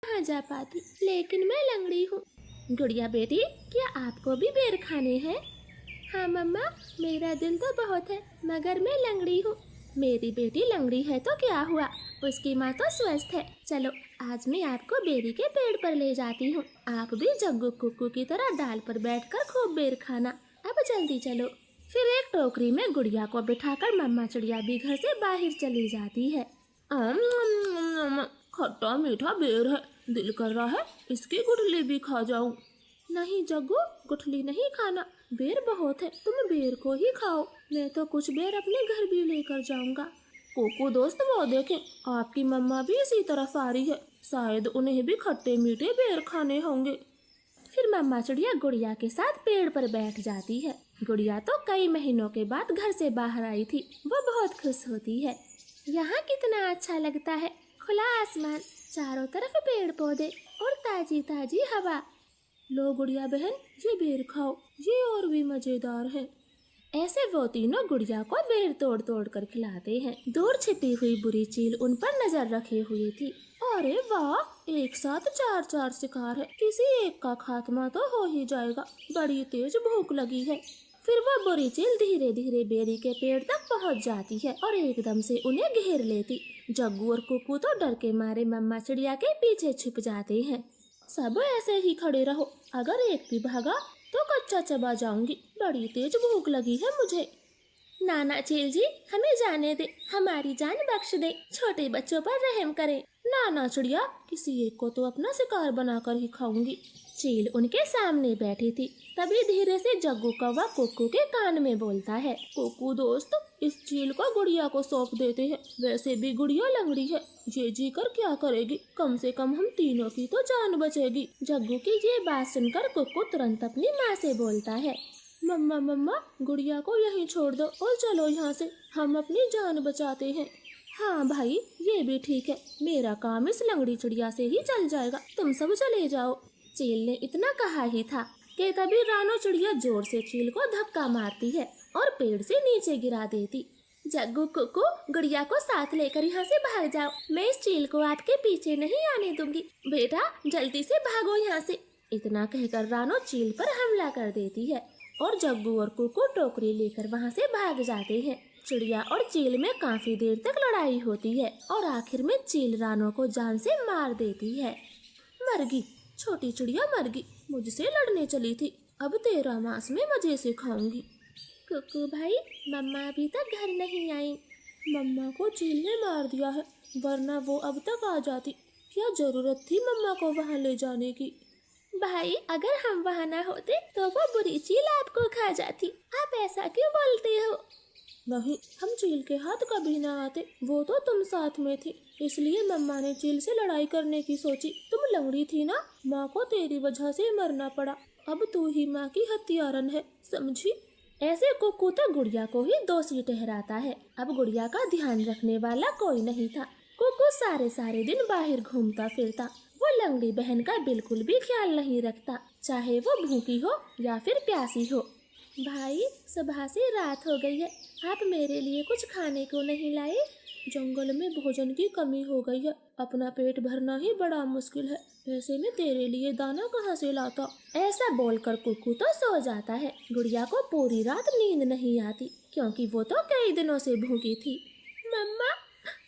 कहाँ जा पाती, लेकिन मैं लंगड़ी हूँ। गुड़िया बेटी, क्या आपको भी बेर खाने हैं? हाँ मम्मा, मेरा दिल तो बहुत है, मगर मैं लंगड़ी हूँ। मेरी बेटी लंगड़ी है तो क्या हुआ, उसकी माँ तो स्वस्थ है। चलो आज मैं आपको बेरी के पेड़ पर ले जाती हूँ। आप भी जग्गू कुक्कू की तरह डाल पर बैठकर खूब बेर खाना। अब जल्दी चलो। फिर एक टोकरी में गुड़िया को बिठाकर मम्मा चिड़िया भी घर से बाहर चली जाती है। खट्टा मीठा बेर है, दिल कर रहा है इसकी गुठली भी खा जाऊं। नहीं जग्गू, गुठली नहीं खाना, बेर बहुत है, तुम बेर को ही खाओ। मैं तो कुछ बेर अपने घर भी लेकर जाऊंगा। कोको दोस्त, वो देखें, आपकी मम्मा भी इसी तरफ आ रही है, शायद उन्हें भी खट्टे मीठे बेर खाने होंगे। फिर मम्मा चिड़िया गुड़िया के साथ पेड़ पर बैठ जाती है। गुड़िया तो कई महीनों के बाद घर से बाहर आई थी, वो बहुत खुश होती है। यहाँ कितना अच्छा लगता है, खुला आसमान, चारों तरफ पेड़ पौधे और ताजी ताजी हवा। लो गुड़िया बहन, ये बेर खाओ, ये और भी मजेदार है। ऐसे वो तीनों गुड़िया को बेर तोड़ तोड़ कर खिलाते हैं। दूर छिपी हुई बुरी चील उन पर नजर रखे हुई थी। अरे वाह, एक साथ चार चार शिकार है, किसी एक का खात्मा तो हो ही जाएगा, बड़ी तेज भूख लगी है। फिर वो बुरी चील धीरे धीरे बेरी के पेड़ तक पहुंच जाती है और एकदम से उन्हें घेर लेती। जग्गू और कुक्कू तो डर के मारे मम्मा चिड़िया के पीछे छिप जाते हैं। सब ऐसे ही खड़े रहो, अगर एक भी भागा तो कच्चा चबा जाऊंगी, बड़ी तेज भूख लगी है मुझे। नाना चील जी, हमें जाने दे, हमारी जान बख्श दे, छोटे बच्चों पर रहम करें। नाना चिड़िया, किसी एक को तो अपना शिकार बनाकर ही खाऊंगी। चील उनके सामने बैठी थी। तभी धीरे से जग्गू कौवा कुक्कू के कान में बोलता है, कुक्कू दोस्त, इस चील को गुड़िया को सौंप देते हैं, वैसे भी गुड़िया लंगड़ी है, ये जी कर क्या करेगी, कम से कम हम तीनों की तो जान बचेगी। जग्गू की ये बात सुनकर कुक्कू तुरंत अपनी माँ से बोलता है, मम्मा मम्मा, गुड़िया को यहीं छोड़ दो और चलो यहाँ से, हम अपनी जान बचाते हैं। हाँ भाई, ये भी ठीक है, मेरा काम इस लंगड़ी चिड़िया से ही चल जाएगा, तुम सब चले जाओ। चील ने इतना कहा ही था कि तभी रानो चिड़िया जोर से चील को धक्का मारती है और पेड़ से नीचे गिरा देती। जग्गू कुक्कू, गुड़िया को साथ लेकर यहाँ से भाग जाओ, मैं इस चील को आपके पीछे नहीं आने दूंगी। बेटा जल्दी से भागो यहाँ से। इतना कहकर रानो चील पर हमला कर देती है और जग्गू और कुक्कू टोकरी लेकर वहाँ से भाग जाते हैं। चिड़िया और चील में काफी देर तक लड़ाई होती है और आखिर में चील रानो को जान से मार देती है। मर गई, छोटी चिड़िया मर गई, मुझसे लड़ने चली थी, अब तेरा मांस में मजे से खाऊंगी। कुक्कू भाई, मम्मा अभी तक घर नहीं आई। मम्मा को चील ने मार दिया है, वरना वो अब तक आ जाती, क्या जरूरत थी मम्मा को वहाँ ले जाने की। भाई, अगर हम वहाँ ना होते तो वो बुरी चील आपको खा जाती, आप ऐसा क्यों बोलते हो? नहीं, हम चील के हाथ कभी ना आते, वो तो तुम साथ में थी, इसलिए मम्मा ने चील से लड़ाई करने की सोची। तुम लंगड़ी थी ना, माँ को तेरी वजह से मरना पड़ा, अब तू ही माँ की हत्यारन है, समझी? ऐसे कुक्कू तो गुड़िया को ही दोषी ठहराता है। अब गुड़िया का ध्यान रखने वाला कोई नहीं था। कुक्कू सारे सारे दिन बाहर घूमता फिरता, वो लंगड़ी बहन का बिल्कुल भी ख्याल नहीं रखता, चाहे वो भूखी हो या फिर प्यासी हो। भाई, सुबह से रात हो गई है, आप मेरे लिए कुछ खाने को नहीं लाए? जंगल में भोजन की कमी हो गई है, अपना पेट भरना ही बड़ा मुश्किल है, ऐसे में तेरे लिए दाना कहाँ से लाता? ऐसा बोलकर कुक्कू तो सो जाता है। गुड़िया को पूरी रात नींद नहीं आती, क्योंकि वो तो कई दिनों से भूखी थी। मम्मा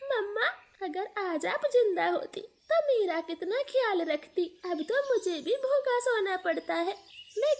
मम्मा, अगर आज आप जिंदा होती तो मेरा कितना ख्याल रखती, अब तो मुझे भी भूखा सोना पड़ता है, मैं